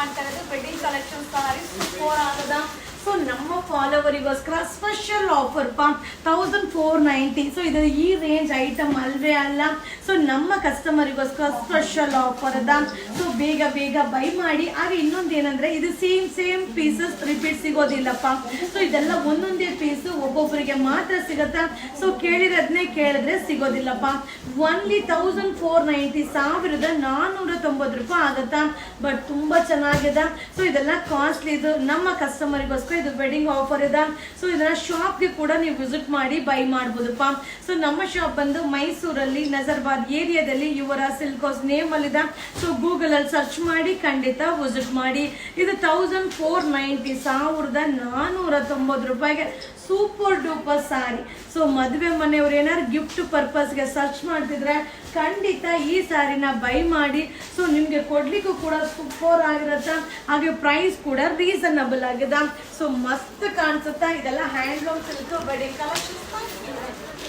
ಮಾಡ್ತಾ ಇರೋದು wedding collection ಸಾರಿ super ಆಗದ. ಸೊ ನಮ್ಮ ಫಾಲೋವರಿಗೋಸ್ಕರ ಸ್ಪೆಷಲ್ ಆಫರ್ 1490. ಸೊ ಇದು ಈ ರೇಂಜ್ ಐಟಮ್ ಅಲ್ವೇ ಅಲ್ಲ. ಸೊ ನಮ್ಮ ಕಸ್ಟಮರಿಗೋಸ್ಕರ ಸ್ಪೆಷಲ್ ಆಫರ್ ಅದ. ಸೊ ಬೇಗ ಬೇಗ ಬೈ ಮಾಡಿ. ಹಾಗೆ ಇನ್ನೊಂದು ಏನಂದ್ರೆ ಇದು ಸೇಮ್ ಪೀಸಸ್ ರಿಪೀಟ್ ಸಿಗೋದಿಲ್ಲಪ್ಪ. ಸೊ ಇದೆಲ್ಲ ಒಂದೊಂದೇ ಪೀಸ್ ಒಬ್ಬೊಬ್ಬರಿಗೆ ಮಾತ್ರ ಸಿಗತ್ತಾ. ಸೊ ಕೇಳಿರೋದನ್ನೇ ಕೇಳಿದ್ರೆ ಸಿಗೋದಿಲ್ಲಪ್ಪ. ಓನ್ಲಿ 1490 1490 ರೂಪಾಯಿ ಆಗತ್ತಾ. ಬಟ್ ತುಂಬಾ ಚೆನ್ನಾಗಿದೆ. ಸೊ ಇದೆಲ್ಲ ಕಾಸ್ಟ್ಲಿ. ಇದು ನಮ್ಮ ಕಸ್ಟಮರಿಗೋಸ್ಕರ ಇದು ವೆಡ್ಡಿಂಗ್ ಆಫರ್ ಇದೆ. ಸೊ ಇದನ್ನ ಶಾಪ್ಗೆ ಕೂಡ ನೀವು ವಿಸಿಟ್ ಮಾಡಿ ಬೈ ಮಾಡಬಹುದಪ್ಪ. ಸೊ ನಮ್ಮ ಶಾಪ್ ಬಂದು ಮೈಸೂರಲ್ಲಿ ನಜರ್ಬಾದ್ ಏರಿಯಾದಲ್ಲಿ ಯುವರ ಸಿಲ್ಕ್ ಹೌಸ್ ನೇಮ್ ಅಲ್ಲಿ ಇದೆ. ಸೊ ಗೂಗಲ್ ಅಲ್ಲಿ ಸರ್ಚ್ ಮಾಡಿ ಖಂಡಿತ ವಿಸಿಟ್ ಮಾಡಿ. ಇದು 1490 1490 ರೂಪಾಯಿಗೆ ಸೂಪರ್ ಡೂಪರ್ ಸಾರಿ. ಸೊ ಮದುವೆ ಮನೆಯವ್ರು ಏನಾದ್ರು ಗಿಫ್ಟ್ ಪರ್ಪಸ್ಗೆ ಸರ್ಚ್ ಮಾಡ್ತಿದ್ರೆ ಖಂಡಿತ ಈ ಸ್ಯಾರಿನ ಬೈ ಮಾಡಿ. ಸೊ ನಿಮ್ಗೆ ಕೊಡ್ಲಿಕ್ಕೂ ಕೂಡ ಸೂಪರ್ ಆಗಿರತ್ತ. ಹಾಗೆ ಪ್ರೈಸ್ ಕೂಡ ರೀಸನಬಲ್ ಆಗಿದೆ. ಸೊ ಮಸ್ತ್ ಕಾಣಿಸುತ್ತಾ. ಇದೆಲ್ಲ ಹ್ಯಾಂಡ್ಲೂಮ್ ಸಿಲ್ಕ್ ವೆಡ್ಡಿಂಗ್ ಕಲೆಕ್ಷನ್.